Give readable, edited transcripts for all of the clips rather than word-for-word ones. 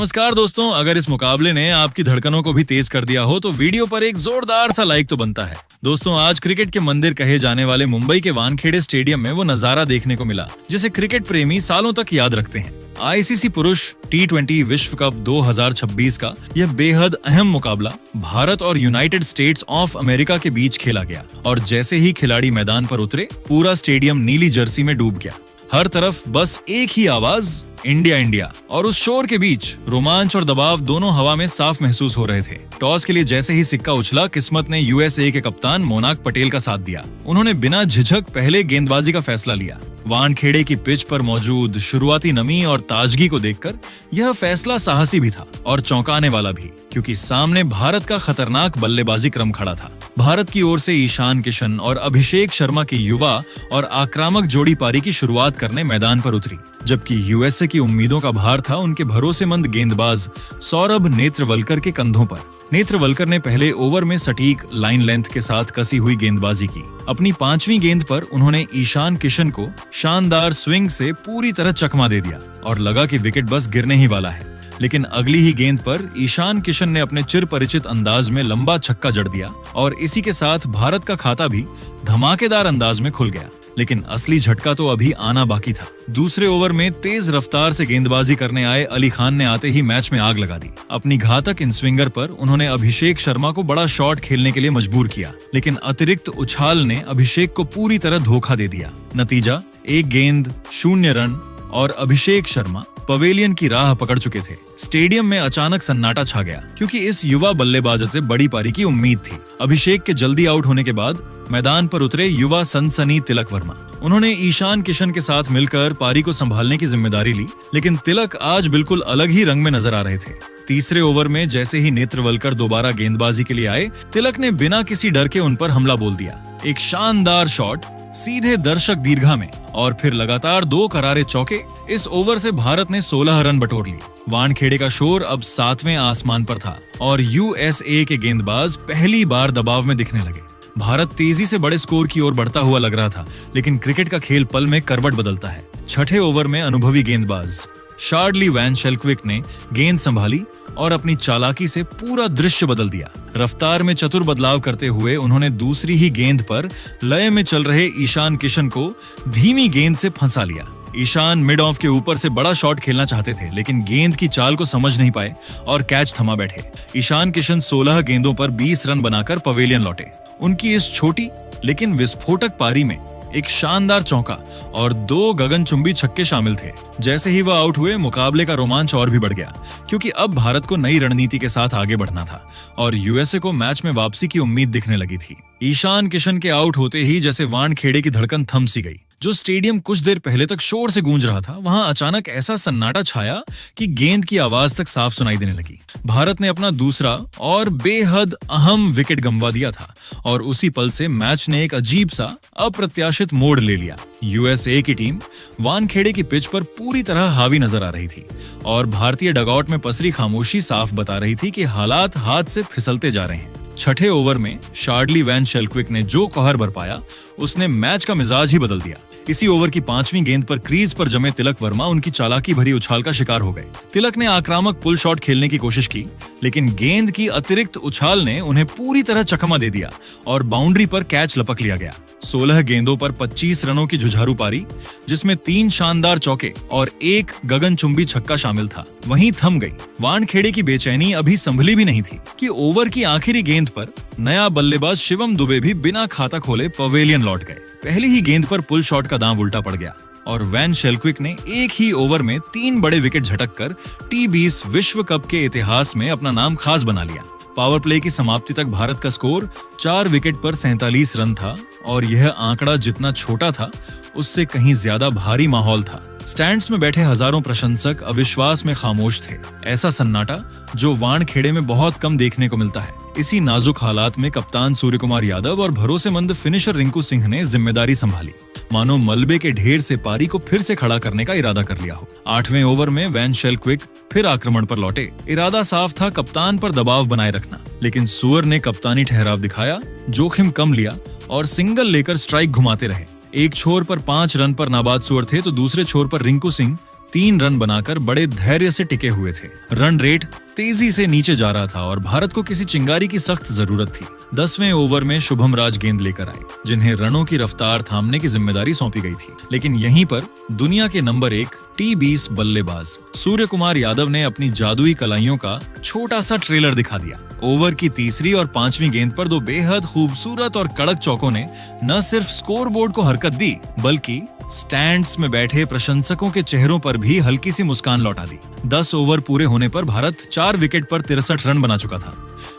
नमस्कार दोस्तों, अगर इस मुकाबले ने आपकी धड़कनों को भी तेज कर दिया हो तो वीडियो पर एक जोरदार सा लाइक तो बनता है। दोस्तों, आज क्रिकेट के मंदिर कहे जाने वाले मुंबई के वानखेड़े स्टेडियम में वो नजारा देखने को मिला जिसे क्रिकेट प्रेमी सालों तक याद रखते हैं। आईसीसी पुरुष T20 विश्व कप 2026 का यह बेहद अहम मुकाबला भारत और यूनाइटेड स्टेट्स ऑफ अमेरिका के बीच खेला गया और जैसे ही खिलाड़ी मैदान पर उतरे पूरा स्टेडियम नीली जर्सी में डूब गया। हर तरफ बस एक ही आवाज, इंडिया इंडिया, और उस शोर के बीच रोमांच और दबाव दोनों हवा में साफ महसूस हो रहे थे। टॉस के लिए जैसे ही सिक्का उछला, किस्मत ने यूएसए के कप्तान मोनाक पटेल का साथ दिया। उन्होंने बिना झिझक पहले गेंदबाजी का फैसला लिया। वानखेड़े की पिच पर मौजूद शुरुआती नमी और ताजगी को देखकर यह फैसला साहसी भी था और चौंकाने वाला भी, क्योंकि सामने भारत का खतरनाक बल्लेबाजी क्रम खड़ा था। भारत की ओर से ईशान किशन और अभिषेक शर्मा की युवा और आक्रामक जोड़ी पारी की शुरुआत करने मैदान पर उतरी, जबकि यूएसए की उम्मीदों का भार था उनके भरोसेमंद गेंदबाज सौरभ नेत्रवलकर के कंधों पर। नेत्रवलकर ने पहले ओवर में सटीक लाइन लेंथ के साथ कसी हुई गेंदबाजी की। अपनी 5वीं गेंद पर उन्होंने ईशान किशन को शानदार स्विंग से पूरी तरह चकमा दे दिया और लगा कि विकेट बस गिरने ही वाला है। लेकिन अगली ही गेंद पर ईशान किशन ने अपने चिर परिचित अंदाज में लंबा छक्का जड़ दिया और इसी के साथ भारत का खाता भी धमाकेदार अंदाज में खुल गया। लेकिन असली झटका तो अभी आना बाकी था। दूसरे ओवर में तेज रफ्तार से गेंदबाजी करने आए अली खान ने आते ही मैच में आग लगा दी। अपनी घातक इन स्विंगर पर उन्होंने अभिषेक शर्मा को बड़ा शॉट खेलने के लिए मजबूर किया, लेकिन अतिरिक्त उछाल ने अभिषेक को पूरी तरह धोखा दे दिया। नतीजा 1 गेंद 0 रन और अभिषेक शर्मा पवेलियन की राह पकड़ चुके थे। स्टेडियम में अचानक सन्नाटा छा गया, क्योंकि इस युवा बल्लेबाज से बड़ी पारी की उम्मीद थी। अभिषेक के जल्दी आउट होने के बाद मैदान पर उतरे युवा सनसनी तिलक वर्मा। उन्होंने ईशान किशन के साथ मिलकर पारी को संभालने की जिम्मेदारी ली, लेकिन तिलक आज बिल्कुल अलग ही रंग में नजर आ रहे थे। तीसरे ओवर में जैसे ही नेत्रवलकर दोबारा गेंदबाजी के लिए आए, तिलक ने बिना किसी डर के उन पर हमला बोल दिया। एक शानदार शॉट सीधे दर्शक दीर्घा में और फिर लगातार 2 करारे चौके। इस ओवर से भारत ने 16 रन बटोर लिए। वानखेड़े का शोर अब 7वें आसमान पर था और यूएसए के गेंदबाज पहली बार दबाव में दिखने लगे। भारत तेजी से बड़े स्कोर की ओर बढ़ता हुआ लग रहा था, लेकिन क्रिकेट का खेल पल में करवट बदलता है। छठे ओवर में अनुभवी गेंदबाज शार्डली वैन शेल्क्विक ने गेंद संभाली और अपनी चालाकी से पूरा दृश्य बदल दिया। रफ्तार में चतुर बदलाव करते हुए उन्होंने दूसरी ही गेंद पर लय में चल रहे ईशान किशन को धीमी गेंद से फंसा लिया। ईशान मिड ऑफ के ऊपर से बड़ा शॉट खेलना चाहते थे, लेकिन गेंद की चाल को समझ नहीं पाए और कैच थमा बैठे। ईशान किशन 16 गेंदों पर 20 रन बनाकर पवेलियन लौटे। उनकी इस छोटी लेकिन विस्फोटक पारी में एक शानदार चौका और 2 गगनचुंबी छक्के शामिल थे। जैसे ही वह आउट हुए, मुकाबले का रोमांच और भी बढ़ गया, क्योंकि अब भारत को नई रणनीति के साथ आगे बढ़ना था और यूएसए को मैच में वापसी की उम्मीद दिखने लगी थी। ईशान किशन के आउट होते ही जैसे वानखेड़े की धड़कन थम सी गई। जो स्टेडियम कुछ देर पहले तक शोर से गूंज रहा था, वहां अचानक ऐसा सन्नाटा छाया कि गेंद की आवाज तक साफ सुनाई देने लगी। भारत ने अपना दूसरा और बेहद अहम विकेट गंवा दिया था और उसी पल से मैच ने एक अजीब सा अप्रत्याशित मोड़ ले लिया। यूएसए की टीम वानखेड़े की पिच पर पूरी तरह हावी नजर आ रही थी और भारतीय डगआउट में पसरी खामोशी साफ बता रही थी कि हालात हाथ से फिसलते जा रहे हैं। छठे ओवर में शार्डली वैन शेल्क्विक ने जो कहर बरपाया, उसने मैच का मिजाज ही बदल दिया। इसी ओवर की 5वीं गेंद पर क्रीज पर जमे तिलक वर्मा उनकी चालाकी भरी उछाल का शिकार हो गए। तिलक ने आक्रामक पुल शॉट खेलने की कोशिश की, लेकिन गेंद की अतिरिक्त उछाल ने उन्हें पूरी तरह चकमा दे दिया और बाउंड्री पर कैच लपक लिया गया। 16 गेंदों पर 25 रनों की जुझारू पारी, जिसमें 3 शानदार चौके और 1 गगनचुंबी छक्का शामिल था, वहीं थम गई। वानखेड़े की बेचैनी अभी संभली भी नहीं थी कि ओवर की आखिरी गेंद पर नया बल्लेबाज शिवम दुबे भी बिना खाता खोले पवेलियन लौट गए। पहली ही गेंद पर पुल शॉट का दांव उल्टा पड़ गया और वैन शेल्क्विक ने एक ही ओवर में 3 बड़े विकेट झटककर T20 विश्व कप के इतिहास में अपना नाम खास बना लिया। पावर प्ले की समाप्ति तक भारत का स्कोर 4 विकेट पर 47 रन था और यह आंकड़ा जितना छोटा था, उससे कहीं ज्यादा भारी माहौल था। स्टैंड्स में बैठे हजारों प्रशंसक अविश्वास में खामोश थे। ऐसा सन्नाटा जो वानखेड़े में बहुत कम देखने को मिलता है। इसी नाजुक हालात में कप्तान सूर्यकुमार यादव और भरोसेमंद फिनिशर रिंकू सिंह ने जिम्मेदारी संभाली, मानो मलबे के ढेर से पारी को फिर से खड़ा करने का इरादा कर लिया हो। 8वें ओवर में वैन शेल्क्विक फिर आक्रमण पर लौटे। इरादा साफ था, कप्तान पर दबाव बनाए रखना, लेकिन सुअर ने कप्तानी ठहराव दिखाया, जोखिम कम लिया और सिंगल लेकर स्ट्राइक घुमाते रहे। एक छोर पर 5 रन पर नाबाद सुअर थे तो दूसरे छोर पर रिंकू सिंह 3 रन बनाकर बड़े धैर्य से टिके हुए थे। रन रेट तेजी से नीचे जा रहा था और भारत को किसी चिंगारी की सख्त जरूरत थी। 10वें ओवर में शुभम राज गेंद लेकर आए, जिन्हें रनों की रफ्तार थामने की जिम्मेदारी सौंपी गई थी। लेकिन यहीं पर दुनिया के नंबर 1 T20 बल्लेबाज सूर्य कुमार यादव ने अपनी जादुई कलाइयों का छोटा सा ट्रेलर दिखा दिया। ओवर की तीसरी और 5वीं गेंद पर 2 बेहद खूबसूरत और कड़क चौकों ने न सिर्फ स्कोरबोर्ड को हरकत दी, बल्कि स्टैंड्स में बैठे प्रशंसकों के चेहरों पर भी हल्की सी मुस्कान लौटा दी। 10 ओवर पूरे होने पर भारत 4 विकेट पर 63 रन बना चुका था।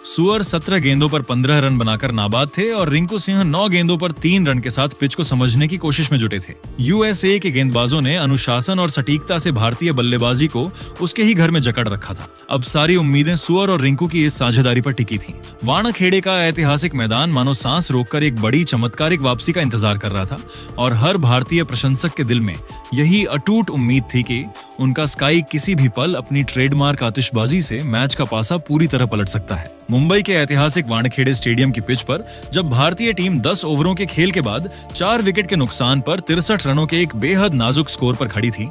सुअर 17 गेंदों पर 15 रन बनाकर नाबाद थे और रिंकू सिंह 9 गेंदों पर 3 रन के साथ पिच को समझने की कोशिश में जुटे थे। यूएसए के गेंदबाजों ने अनुशासन और सटीकता से भारतीय बल्लेबाजी को उसके ही घर में जकड़ रखा था। अब सारी उम्मीदें सुअर और रिंकू की इस साझेदारी पर टिकी थीं। वानखेड़े का ऐतिहासिक मैदान मानो सांस रोककर एक बड़ी चमत्कारिक वापसी का इंतजार कर रहा था और हर भारतीय प्रशंसक के दिल में यही अटूट उम्मीद थी कि उनका स्काई किसी भी पल अपनी ट्रेडमार्क आतिशबाजी से मैच का पासा पूरी तरह पलट सकता है। मुंबई के ऐतिहासिक वानखेड़े स्टेडियम की पिच पर जब भारतीय टीम 10 ओवरों के खेल के बाद 4 विकेट के नुकसान पर 63 रनों के एक बेहद नाजुक स्कोर पर खड़ी थी,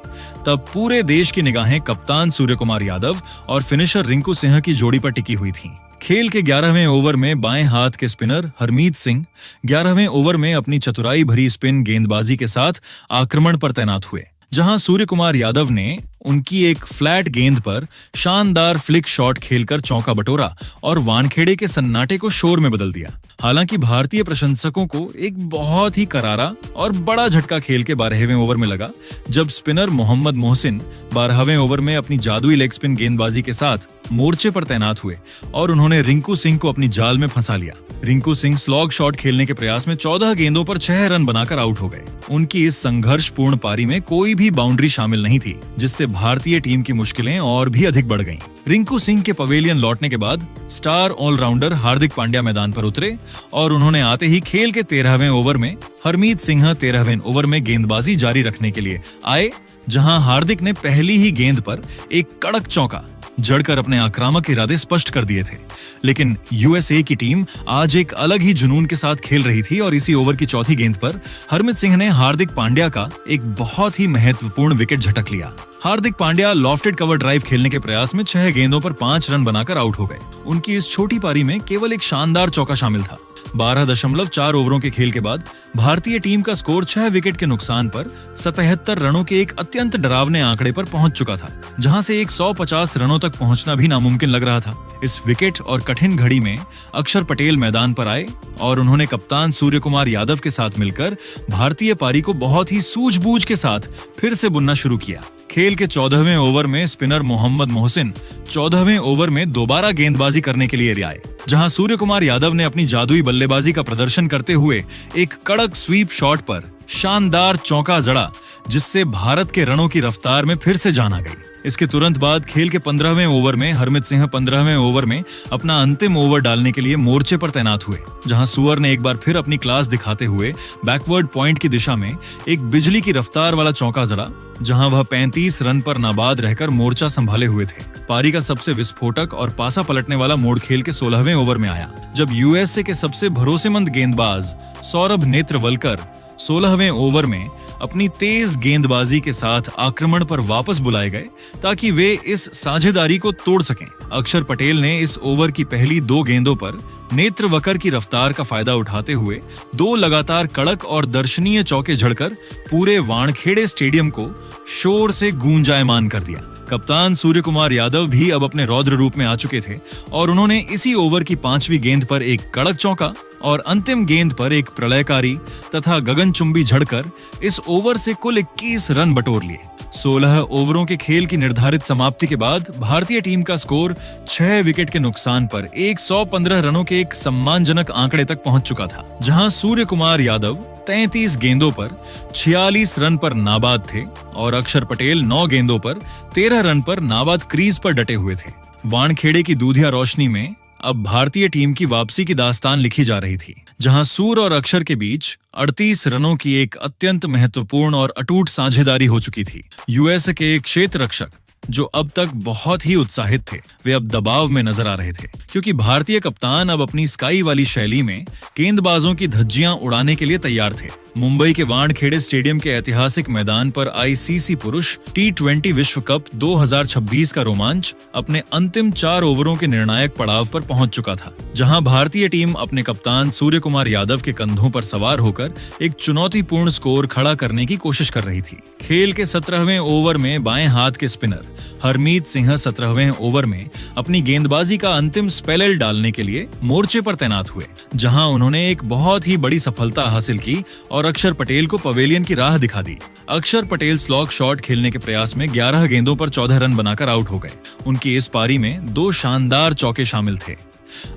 तब पूरे देश की निगाहें कप्तान सूर्य कुमार यादव और फिनिशर रिंकू सिंह की जोड़ी पर टिकी हुई थी। खेल के 11वें ओवर में बाएं हाथ के स्पिनर हरमीत सिंह 11वें ओवर में अपनी चतुराई भरी स्पिन गेंदबाजी के साथ आक्रमण पर तैनात हुए, जहां सूर्य कुमार यादव ने उनकी एक फ्लैट गेंद पर शानदार फ्लिक शॉट खेलकर चौका बटोरा और वानखेड़े के सन्नाटे को शोर में बदल दिया। हालांकि भारतीय प्रशंसकों को एक बहुत ही करारा और बड़ा झटका खेल के 12वें ओवर में लगा, जब स्पिनर मोहम्मद मोहसिन 12वें ओवर में अपनी जादुई लेग स्पिन गेंदबाजी के साथ मोर्चे पर तैनात हुए और उन्होंने रिंकू सिंह को अपनी जाल में फंसा लिया। रिंकू सिंह स्लॉग शॉट खेलने के प्रयास में 14 गेंदों पर 6 रन बनाकर आउट हो गए। उनकी इस संघर्षपूर्ण पारी में कोई भी बाउंड्री शामिल नहीं थी, जिससे भारतीय टीम की मुश्किलें और भी अधिक बढ़ गईं। रिंकू सिंह के पवेलियन लौटने के बाद स्टार ऑलराउंडर हार्दिक पांड्या मैदान पर उतरे और उन्होंने आते ही खेल के 13वें ओवर में हरमीत सिंह 13वें ओवर में गेंदबाजी जारी रखने के लिए आए, जहां हार्दिक ने पहली ही गेंद पर एक कड़क चौका जड़कर अपने आक्रामक इरादे स्पष्ट कर दिए थे। लेकिन यूएसए की टीम आज एक अलग ही जुनून के साथ खेल रही थी और इसी ओवर की चौथी गेंद पर हरमीत सिंह ने हार्दिक पांड्या का एक बहुत ही महत्वपूर्ण विकेट झटक लिया। Hardik Pandya lofted cover drive खेलने के प्रयास में 6 गेंदों पर 5 रन बनाकर आउट हो गए। उनकी इस छोटी पारी में केवल एक शानदार चौका शामिल था। 12.4 ओवरों के खेल के बाद भारतीय टीम का स्कोर 6 विकेट के नुकसान पर 77 रनों के एक अत्यंत डरावने आंकड़े पर पहुंच चुका था, जहां से 150 रनों तक पहुंचना भी नामुमकिन लग रहा था। इस विकेट और कठिन घड़ी में अक्षर पटेल मैदान पर आए और उन्होंने कप्तान सूर्य कुमार यादव के साथ मिलकर भारतीय पारी को बहुत ही सूझबूझ के साथ फिर से बुनना शुरू किया। खेल के 14वें ओवर में स्पिनर मोहम्मद मोहसिन 14वें ओवर में दोबारा गेंदबाजी करने के लिए आए, जहां सूर्य कुमार यादव ने अपनी जादुई बल्लेबाजी का प्रदर्शन करते हुए एक कड़क स्वीप शॉट पर शानदार चौका जड़ा, जिससे भारत के रनों की रफ्तार में फिर से जान आ गई। इसके तुरंत बाद खेल के 15वें ओवर में हरमीत सिंह 15वें ओवर में अपना अंतिम ओवर डालने के लिए मोर्चे पर तैनात हुए, जहां सुअर ने एक बार फिर अपनी क्लास दिखाते हुए बैकवर्ड पॉइंट की दिशा में एक बिजली की रफ्तार वाला चौका जड़ा, जहां वह 35 रन पर नाबाद रहकर मोर्चा संभाले हुए थे। पारी का सबसे विस्फोटक और पासा पलटने वाला मोड़ खेल के 16वें ओवर में आया, जब यूएसए के सबसे भरोसेमंद गेंदबाज सौरभ नेत्रवलकर 16वें ओवर में अपनी तेज गेंदबाजी के साथ आक्रमण पर वापस बुलाए गए ताकि वे इस साझेदारी को तोड़ सकें। अक्षर पटेल ने इस ओवर की पहली 2 गेंदों पर नेत्रवकर की रफ्तार का फायदा उठाते हुए 2 लगातार कड़क और दर्शनीय चौके झड़कर पूरे वानखेड़े स्टेडियम को शोर से गूंजायमान कर दिया। कप्तान सूर्य कुमार यादव भी अब अपने रौद्र रूप में आ चुके थे और उन्होंने इसी ओवर की 5वीं गेंद पर एक कड़क चौका और अंतिम गेंद पर एक प्रलयकारी तथा गगनचुंबी झड़कर इस ओवर से कुल 21 रन बटोर लिए। 16 ओवरों के खेल की निर्धारित समाप्ति के बाद भारतीय टीम का स्कोर 6 विकेट के नुकसान पर 115 रनों के एक सम्मानजनक आंकड़े तक पहुंच चुका था, जहां सूर्य कुमार यादव 33 गेंदों पर 46 रन पर नाबाद थे और अक्षर पटेल 9 गेंदों पर 13 रन पर नाबाद क्रीज पर डटे हुए थे। वानखेड़े की दूधिया रोशनी में अब भारतीय टीम की वापसी की दास्तान लिखी जा रही थी, जहां सूर और अक्षर के बीच 38 रनों की एक अत्यंत महत्वपूर्ण और अटूट साझेदारी हो चुकी थी। यूएस के एक क्षेत्र रक्षक जो अब तक बहुत ही उत्साहित थे, वे अब दबाव में नजर आ रहे थे, क्योंकि भारतीय कप्तान अब अपनी स्काई वाली शैली में गेंदबाजों की धज्जियां उड़ाने के लिए तैयार थे। मुंबई के वानखेड़े स्टेडियम के ऐतिहासिक मैदान पर आईसीसी पुरुष T20 विश्व कप 2026 का रोमांच अपने अंतिम 4 ओवरों के निर्णायक पड़ाव पर पहुंच चुका था, जहां भारतीय टीम अपने कप्तान सूर्य कुमार यादव के कंधों पर सवार होकर एक चुनौतीपूर्ण स्कोर खड़ा करने की कोशिश कर रही थी। खेल के 17वें ओवर में बाएं हाथ के स्पिनर हरमीत सिंह 17वें ओवर में अपनी गेंदबाजी का अंतिम स्पेल डालने के लिए मोर्चे पर तैनात हुए, जहां उन्होंने एक बहुत ही बड़ी सफलता हासिल की और अक्षर पटेल को पवेलियन की राह दिखा दी। अक्षर पटेल स्लॉग शॉट खेलने के प्रयास में 11 गेंदों पर 14 रन बनाकर आउट हो गए। उनकी इस पारी में 2 शानदार चौके शामिल थे।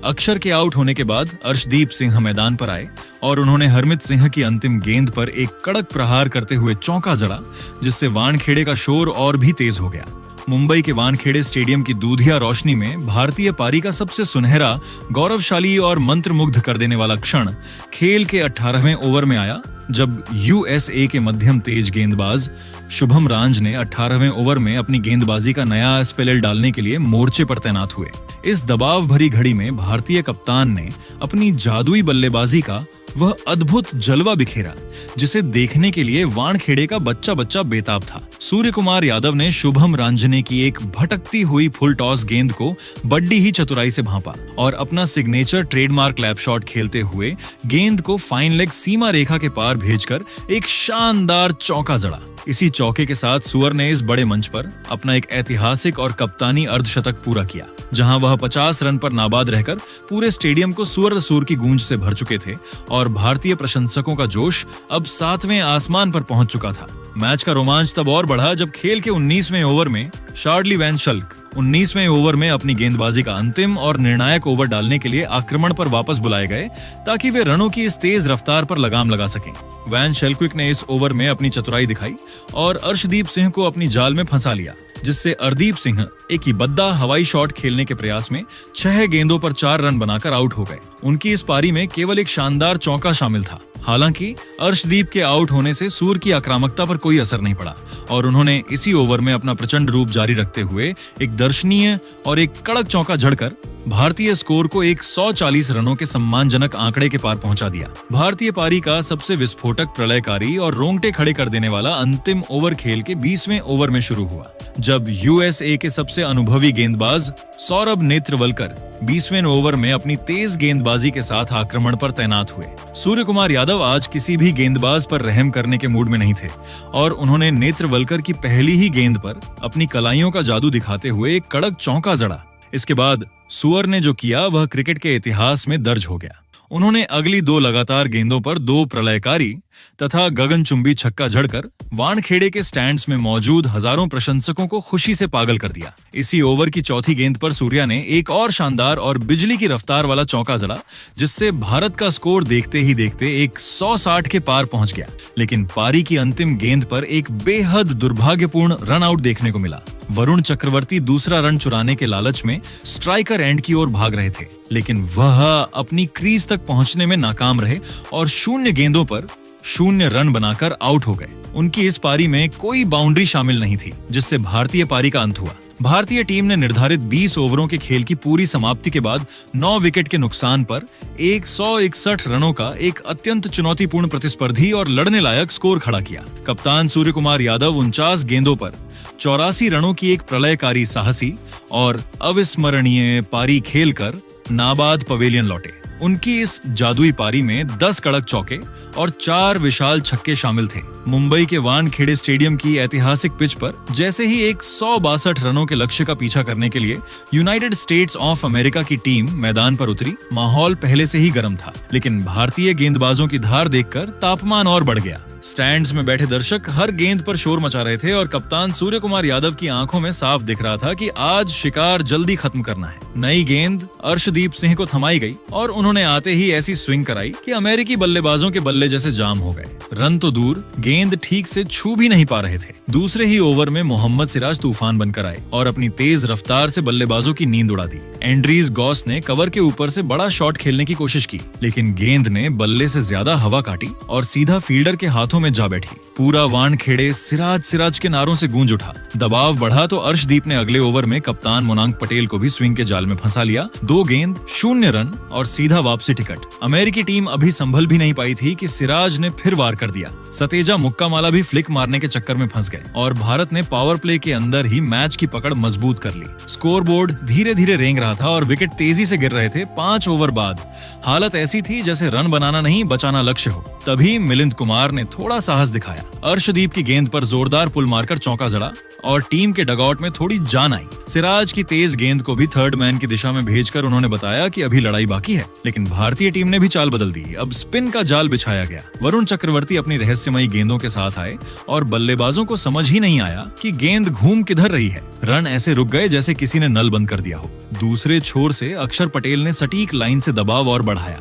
अक्षर के आउट होने के बाद अर्शदीप सिंह मैदान पर आए और उन्होंने हरमीत सिंह की अंतिम गेंद पर एक कड़क प्रहार करते हुए चौका जड़ा, जिससे वानखेड़े का शोर और भी तेज हो गया। मुंबई के वानखेड़े स्टेडियम की दूधिया रोशनी में भारतीय पारी का सबसे सुनहरा, गौरवशाली और मंत्रमुग्ध कर देने वाला क्षण खेल के 18वें ओवर में आया, जब यूएसए के मध्यम तेज गेंदबाज शुभम रांझ ने 18वें ओवर में अपनी गेंदबाजी का नया स्पेल डालने के लिए मोर्चे पर तैनात हुए। इस दबाव भरी घड़ी में भारतीय कप्तान ने अपनी जादुई बल्लेबाजी का वह अद्भुत जलवा बिखेरा, जिसे देखने के लिए वानखेड़े का बच्चा बच्चा बेताब था। सूर्य कुमार यादव ने शुभम रांझने की एक भटकती हुई फुल टॉस गेंद को बड्डी ही चतुराई से भांपा और अपना सिग्नेचर ट्रेडमार्क लैप शॉट खेलते हुए गेंद को फाइन लेग सीमा रेखा के पार भेजकर एक शानदार चौका जड़ा। इसी चौके के साथ सुअर ने इस बड़े मंच पर अपना एक ऐतिहासिक और कप्तानी अर्धशतक पूरा किया, जहां वह 50 रन पर नाबाद रहकर पूरे स्टेडियम को सुअर सूर की गूंज से भर चुके थे और भारतीय प्रशंसकों का जोश अब 7वें आसमान पर पहुंच चुका था। मैच का रोमांच तब और बढ़ा जब खेल के 19वें ओवर में शार्ली वैन शल्क 19वें ओवर में अपनी गेंदबाजी का अंतिम और निर्णायक ओवर डालने के लिए आक्रमण पर वापस बुलाए गए, ताकि वे रनों की इस तेज रफ्तार पर लगाम लगा सकें। वैन शेल्क्विक ने इस ओवर में अपनी चतुराई दिखाई और अर्शदीप सिंह को अपनी जाल में फंसा लिया, जिससे अर्दीप सिंह एक ही बद्दा हवाई शॉट खेलने के प्रयास में 6 गेंदों पर 4 रन बनाकर आउट हो गए। उनकी इस पारी में केवल एक शानदार चौका शामिल था। हालांकि अर्शदीप के आउट होने से सूर की आक्रामकता पर कोई असर नहीं पड़ा और उन्होंने इसी ओवर में अपना प्रचंड रूप जारी रखते हुए एक दर्शनीय और एक कड़क चौका जड़कर भारतीय स्कोर को 140 रनों के सम्मानजनक आंकड़े के पार पहुंचा दिया। भारतीय पारी का सबसे विस्फोटक, प्रलयकारी और रोंगटे खड़े कर देने वाला अंतिम ओवर खेल के 20वें ओवर में शुरू हुआ, जब यूएसए के सबसे अनुभवी गेंदबाज सौरभ नेत्रवलकर 20वें ओवर में अपनी तेज गेंदबाजी के साथ आक्रमण पर तैनात हुए। सूर्य कुमार यादव आज किसी भी गेंदबाज पर रहम करने के मूड में नहीं थे और उन्होंने नेत्रवलकर की पहली ही गेंद पर अपनी कलाइयों का जादू दिखाते हुए एक कड़क चौका जड़ा। इसके बाद सुअर ने जो किया वह क्रिकेट के इतिहास में दर्ज हो गया। उन्होंने अगली 2 लगातार गेंदों पर 2 प्रलयकारी तथा गगनचुंबी छक्का जड़कर वानखेड़े के स्टैंड्स में मौजूद हजारों प्रशंसकों को खुशी से पागल कर दिया। इसी ओवर की चौथी गेंद पर सूर्या ने एक और शानदार और बिजली की रफ्तार वाला चौका जड़ा, जिससे भारत का स्कोर देखते ही देखते 160 के पार पहुंच गया। लेकिन पारी की अंतिम गेंद पर एक बेहद दुर्भाग्यपूर्ण रन आउट देखने को मिला। वरुण चक्रवर्ती दूसरा रन चुराने के लालच में स्ट्राइकर एंड की ओर भाग रहे थे, लेकिन वह अपनी क्रीज तक पहुंचने में नाकाम रहे और 0 गेंदों पर 0 रन बनाकर आउट हो गए। उनकी इस पारी में कोई बाउंड्री शामिल नहीं थी, जिससे भारतीय पारी का अंत हुआ। भारतीय टीम ने निर्धारित 20 ओवरों के खेल की पूरी समाप्ति के बाद 9 विकेट के नुकसान पर 161 रनों का एक अत्यंत चुनौतीपूर्ण, प्रतिस्पर्धी और लड़ने लायक स्कोर खड़ा किया। कप्तान सूर्य कुमार यादव 49 गेंदों पर 84 रनों की एक प्रलयकारी, साहसी और अविस्मरणीय पारी खेलकर नाबाद पवेलियन लौटे। उनकी इस जादुई पारी में 10 कड़क चौके और 4 विशाल छक्के शामिल थे। मुंबई के वानखेड़े स्टेडियम की ऐतिहासिक पिच पर जैसे ही 162 रनों के लक्ष्य का पीछा करने के लिए यूनाइटेड स्टेट्स ऑफ अमेरिका की टीम मैदान पर उतरी, माहौल पहले से ही गर्म था, लेकिन भारतीय गेंदबाजों की धार देखकर तापमान और बढ़ गया। स्टैंड्स में बैठे दर्शक हर गेंद पर शोर मचा रहे थे और कप्तान सूर्य कुमार यादव की आंखों में साफ दिख रहा था कि आज शिकार जल्दी खत्म करना है। नई गेंद अर्शदीप सिंह को थमाई गई और उन्होंने आते ही ऐसी स्विंग कराई कि अमेरिकी बल्लेबाजों के बल्ले जैसे जाम हो गए। रन तो दूर, गेंद ठीक से छू भी नहीं पा रहे थे। दूसरे ही ओवर में मोहम्मद सिराज तूफान बनकर आए और अपनी तेज रफ्तार से बल्लेबाजों की नींद उड़ा दी। एंड्रीज गॉस ने कवर के ऊपर से बड़ा शॉट खेलने की कोशिश की, लेकिन गेंद ने बल्ले से ज्यादा हवा काटी और सीधा फील्डर के हाथों हाथों में जा बैठी। पूरा वानखेड़े सिराज सिराज के नारों से गूंज उठा। दबाव बढ़ा तो अर्शदीप ने अगले ओवर में कप्तान मोनांक पटेल को भी स्विंग के जाल में फंसा लिया। 2 गेंद 0 रन और सीधा वापसी टिकट। अमेरिकी टीम अभी संभल भी नहीं पाई थी कि सिराज ने फिर वार कर दिया। सतेजा मुक्का माला भी फ्लिक मारने के चक्कर में फंस गए और भारत ने पावर प्ले के अंदर ही मैच की पकड़ मजबूत कर ली। स्कोरबोर्ड धीरे धीरे रेंग रहा था और विकेट तेजी से गिर रहे थे। 5 ओवर बाद हालत ऐसी थी जैसे रन बनाना नहीं बचाना लक्ष्य हो। तभी मिलिंद कुमार ने थोड़ा साहस दिखाया। अर्शदीप की गेंद पर जोरदार पुल मारकर चौका जड़ा और टीम के डगआउट में थोड़ी जान आई। सिराज की तेज गेंद को भी थर्ड मैन की दिशा में भेजकर उन्होंने बताया कि अभी लड़ाई बाकी है। लेकिन भारतीय टीम ने भी चाल बदल दी। अब स्पिन का जाल बिछाया गया। वरुण चक्रवर्ती अपनी रहस्यमयी गेंदों के साथ आए और बल्लेबाजों को समझ ही नहीं आया कि गेंद घूम किधर रही है। रन ऐसे रुक गए जैसे किसी ने नल बंद कर दिया हो। दूसरे छोर से अक्षर पटेल ने सटीक लाइन से दबाव और बढ़ाया।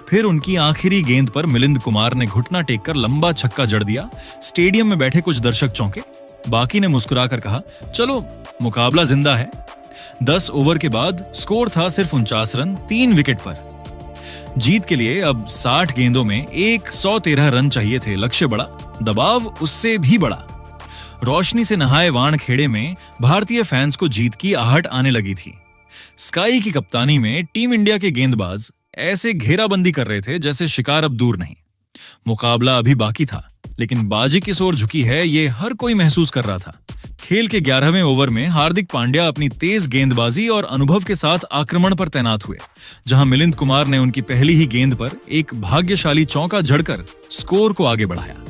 फिर उनकी आखिरी गेंद पर मिलिंद कुमार ने घुटना टेककर लंबा छक्का जड़ दिया। स्टेडियम में बैठे कुछ दर्शक चौंके। बाकी ने मुस्कुराकर कहा, चलो मुकाबला जिंदा है। 10 ओवर के बाद स्कोर था सिर्फ 49 रन 3 विकेट पर। जीत के लिए अब 60 गेंदों में 113 रन चाहिए थे। लक्ष्य बड़ा, दबाव उससे भी बड़ा। रोशनी से नहाए वानखेड़े में भारतीय फैंस को जीत की आहट आने लगी थी। स्काई की कप्तानी में टीम इंडिया के गेंदबाज ऐसे घेराबंदी कर रहे थे जैसे शिकार अब दूर नहीं। मुकाबला अभी बाकी था, लेकिन बाजी किस ओर झुकी है ये हर कोई महसूस कर रहा था। खेल के 11वें ओवर में हार्दिक पांड्या अपनी तेज गेंदबाजी और अनुभव के साथ आक्रमण पर तैनात हुए, जहां मिलिंद कुमार ने उनकी पहली ही गेंद पर एक भाग्यशाली चौका जड़कर स्कोर को आगे बढ़ाया।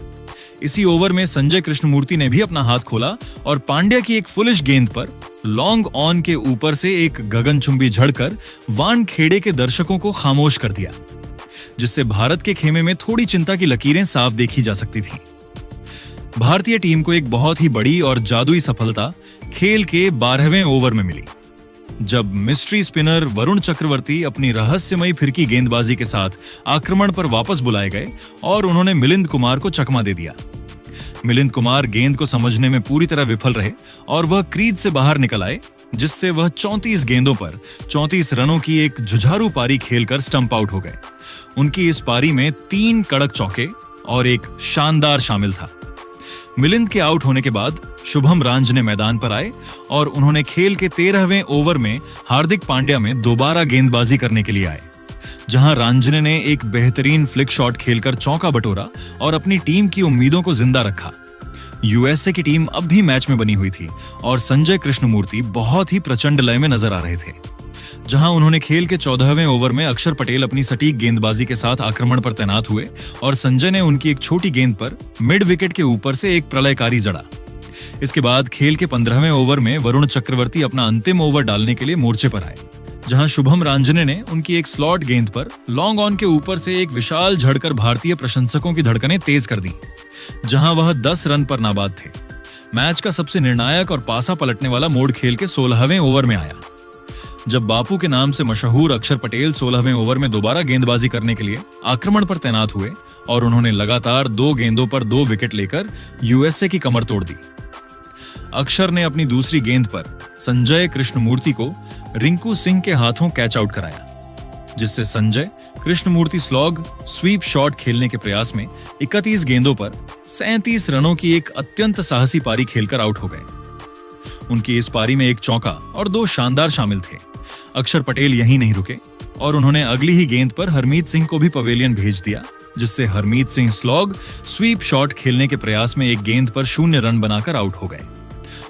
इसी ओवर में संजय कृष्णमूर्ति ने भी अपना हाथ खोला और पांड्या की एक फुलिश गेंद पर लॉन्ग ऑन के ऊपर से एक गगनचुंबी झड़कर वानखेड़े के दर्शकों को खामोश कर दिया, जिससे भारत के खेमे में थोड़ी चिंता की लकीरें साफ देखी जा सकती थी। भारतीय टीम को एक बहुत ही बड़ी और जादुई सफलता खेल के 12वें ओवर में मिली, जब मिस्ट्री स्पिनर वरुण चक्रवर्ती अपनी रहस्यमयी फिरकी गेंदबाजी के साथ आक्रमण पर वापस बुलाए गए और उन्होंने मिलिंद कुमार को चकमा दे दिया। मिलिंद कुमार गेंद को समझने में पूरी तरह विफल रहे और वह क्रीज से बाहर निकल आए, जिससे वह 34 गेंदों पर 34 रनों की एक जुझारू पारी खेलकर स्टंप आउट हो गए। उनकी इस पारी में 3 कड़क चौके और एक शानदार शामिल था। मिलिंद के आउट होने के बाद शुभम रांझने मैदान पर आए और उन्होंने खेल के 13वें ओवर में हार्दिक पांड्या में दोबारा गेंदबाजी करने के लिए आए, जहां रांझने ने एक बेहतरीन फ्लिक शॉट खेलकर चौका बटोरा और अपनी टीम की उम्मीदों को जिंदा रखा। यूएसए की टीम अब भी मैच में बनी हुई थी और संजय कृष्णमूर्ति बहुत ही प्रचंड लय में नजर आ रहे थे, जहां उन्होंने खेल के 14वें ओवर में अक्षर पटेल अपनी सटीक गेंदबाजी के साथ आक्रमण पर तैनात हुए और संजय ने उनकी एक छोटी गेंद पर मिड विकेट के ऊपर से एक प्रलयकारी जड़ा। इसके बाद खेल के 15वें ओवर में वरुण चक्रवर्ती अपना अंतिम ओवर डालने के लिए मोर्चे पर आए, जहां शुभम रांझने ने उनकी एक स्लॉट गेंद पर लॉन्ग ऑन के ऊपर से एक विशाल झड़कर भारतीय प्रशंसकों की धड़कनें तेज कर दी, जहां वह 10 रन पर नाबाद थे। मैच का सबसे निर्णायक और पासा पलटने वाला मोड़ खेल के 16वें ओवर में आया, जब बापू के नाम से मशहूर अक्षर पटेल 16वें ओवर में दोबारा गेंदबाजी करने के लिए आक्रमण पर तैनात हुए और उन्होंने लगातार 2 गेंदों पर 2 विकेट लेकर यूएसए की कमर तोड़ दी। अक्षर ने अपनी दूसरी गेंद पर संजय कृष्णमूर्ति को रिंकू सिंह के हाथों कैच आउट कराया, जिससे Sanjay Krishnamurthy slog sweep shot खेलने के प्रयास में 31 गेंदों पर 37 रनों की एक अत्यंत साहसी पारी खेलकर आउट हो गए। उनकी इस पारी में एक चौका और 2 शानदार शामिल थे। अक्षर पटेल यहीं नहीं रुके और उन्होंने अगली ही गेंद पर हरमीत सिंह को भी पवेलियन भेज दिया, जिससे Harmeet Singh slog sweep shot खेलने के प्रयास में एक गेंद पर 0 रन बनाकर आउट हो गए।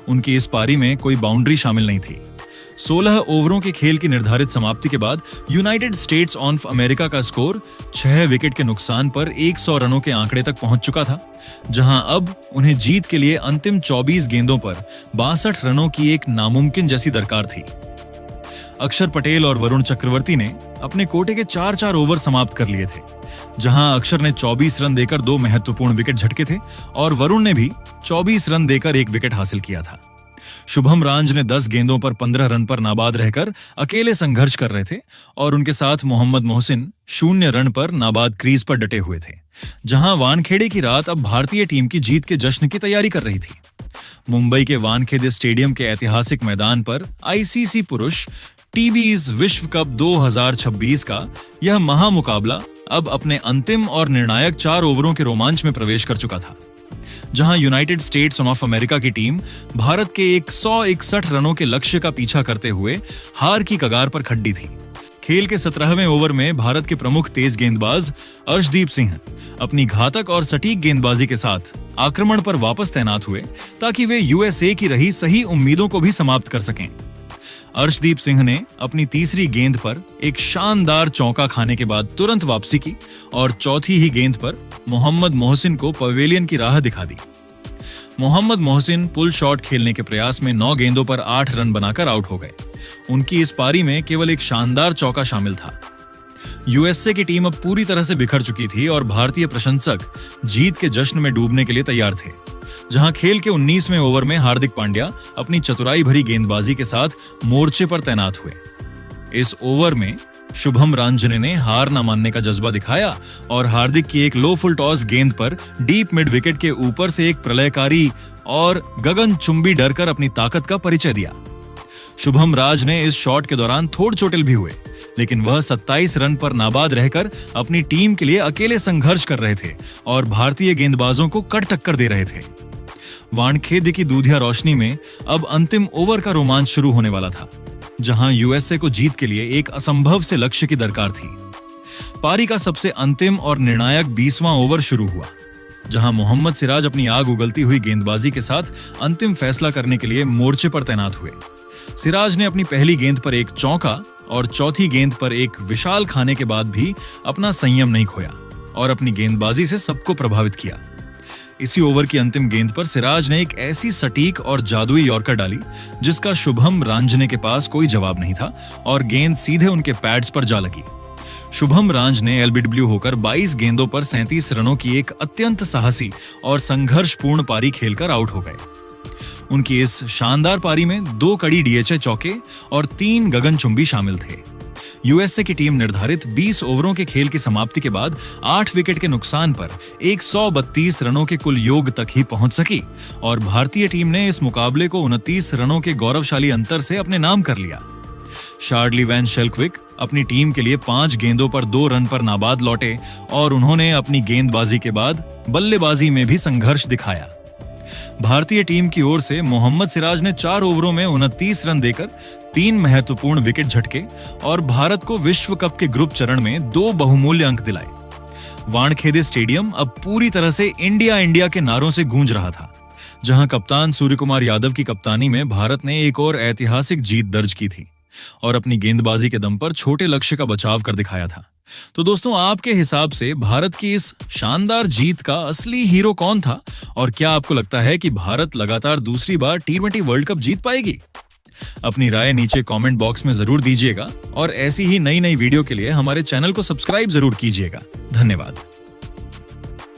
उनकी इस पारी में कोई बाउंड्री शामिल नहीं थी। 16 ओवरों के खेल की निर्धारित समाप्ति के बाद यूनाइटेड स्टेट्स ऑफ अमेरिका का स्कोर 6 विकेट के नुकसान पर 100 रनों के आंकड़े तक पहुंच चुका था, जहां अब उन्हें जीत के लिए अंतिम 24 गेंदों पर 62 रनों की एक नामुमकिन जैसी दरकार थी। अक्षर पटेल और वरुण चक्रवर्ती ने अपने कोटे के 4-4 ओवर समाप्त कर लिए थे, जहां अक्षर ने 24 रन देकर 2 महत्वपूर्ण विकेट झटके थे और वरुण ने भी 24 रन देकर 1 विकेट हासिल किया था। शुभम रांझ ने 10 गेंदों पर 15 रन पर नाबाद रहकर अकेले संघर्ष कर रहे थे और उनके साथ मोहम्मद मोहसिन 0 रन पर नाबाद क्रीज पर डटे हुए थे, जहां वानखेड़े की रात अब भारतीय टीम की जीत के जश्न की तैयारी कर रही थी। मुंबई के वानखेड़े स्टेडियम के ऐतिहासिक मैदान पर आईसीसी पुरुष टीबीज विश्व कप 2026 का यह महामुकाबला अब अपने अंतिम और निर्णायक 4 ओवरों के रोमांच में प्रवेश कर चुका था, जहां यूनाइटेड स्टेट्स ऑफ अमेरिका की टीम भारत के 161 रनों के लक्ष्य का पीछा करते हुए हार की कगार पर खड़ी थी। खेल के 17वें ओवर में भारत के प्रमुख तेज गेंदबाज अर्शदीप सिंह अपनी घातक और सटीक गेंदबाजी के साथ आक्रमण पर वापस तैनात हुए ताकि वे यूएसए की रही सही उम्मीदों को भी समाप्त कर सकें। अर्शदीप सिंह ने अपनी तीसरी गेंद पर एक शानदार चौका खाने के बाद तुरंत वापसी की और चौथी ही गेंद पर मोहम्मद मोहसिन को पवेलियन की राह दिखा दी। मोहम्मद मोहसिन पुल शॉट खेलने के प्रयास में 9 गेंदों पर 8 रन बनाकर आउट हो गए। उनकी इस पारी में केवल एक शानदार चौका शामिल था। यूएसए की टीम अब पूरी तरह से बिखर चुकी थी और भारतीय प्रशंसक जीत के जश्न में डूबने के लिए तैयार थे, जहां खेल के 19वें ओवर में हार्दिक पांड्या अपनी चतुराई भरी गेंदबाजी के साथ मोर्चे पर तैनात हुए। इस ओवर में शुभम रांजने ने हार न मानने का जज्बा दिखाया और हार्दिक की एक लो फुल टॉस गेंद पर डीप मिड विकेट के ऊपर से एक प्रलयकारी और गगनचुंबी डरकर अपनी ताकत का परिचय दिया। शुभम राज ने इस शॉट के दौरान थोड़ चोटिल भी हुए, लेकिन वह 27 रन पर नाबाद रहकर अपनी टीम के लिए अकेले संघर्ष कर रहे थे और भारतीय गेंदबाजों को कट टक्कर दे रहे थे। वानखेड़े की दूधिया रोशनी में अब अंतिम ओवर का रोमांच शुरू होने वाला था, जहां यूएसए को जीत के लिए एक असंभव से लक्ष्य की दरकार थी। पारी का सबसे अंतिम और निर्णायक 20वां ओवर शुरू हुआ, जहां मोहम्मद सिराज अपनी आग उगलती हुई गेंदबाजी के साथ अंतिम फैसला करने के लिए मोर्चे पर तैनात हुए। सिराज ने अपनी पहली गेंद पर एक चौका और चौथी गेंद पर एक विशाल खाने के बाद भी अपना संयम नहीं खोया और अपनी गेंदबाजी से सबको प्रभावित किया। इसी ओवर की अंतिम गेंद पर सिराज ने एक ऐसी सटीक और जादुई यॉर्कर डाली जिसका शुभम रांजने के पास कोई जवाब नहीं था और गेंद सीधे उनके पैड्स पर जा लगी। शुभम रांज ने एलबीडब्ल्यू होकर 22 गेंदों पर 37 रनों की एक अत्यंत साहसी और संघर्षपूर्ण पारी खेलकर आउट हो गए। उनकी इस शानदार पारी में 2 कड़ी डीएचए चौके और 3 गगनचुंबी शामिल थे। यूएसए की टीम निर्धारित 20 ओवरों के खेल की समाप्ति के बाद 8 विकेट के नुकसान पर 132 रनों के कुल योग तक ही पहुंच सकी और भारतीय टीम ने इस मुकाबले को 29 रनों के गौरवशाली अंतर से अपने नाम कर लिया। शार्डली वैन शेल्क्विक अपनी टीम के लिए 5 गेंदों पर 2 रन पर नाबाद लौटे और उन्होंने अपनी गेंदबाजी के बाद बल्लेबाजी में भी संघर्ष दिखाया। भारतीय टीम की ओर से मोहम्मद सिराज ने 4 ओवरों में 29 रन देकर 3 महत्वपूर्ण विकेट झटके और भारत को विश्व कप के ग्रुप चरण में 2 बहुमूल्य अंक दिलाए। वानखेड़े स्टेडियम अब पूरी तरह से इंडिया इंडिया के नारों से गूंज रहा था, जहां कप्तान सूर्यकुमार यादव की कप्तानी में भारत ने एक और ऐतिहासिक जीत दर्ज की थी और अपनी गेंदबाजी के दम पर छोटे लक्ष्य का बचाव कर दिखाया था। तो दोस्तों, आपके हिसाब से भारत की इस शानदार जीत का असली हीरो कौन था और क्या आपको लगता है कि भारत लगातार दूसरी बार T20 वर्ल्ड कप जीत पाएगी? अपनी राय नीचे कमेंट बॉक्स में जरूर दीजिएगा और ऐसी ही नई वीडियो के लिए हमारे चैनल को सब्सक्राइब जरूर कीजिएगा। धन्यवाद।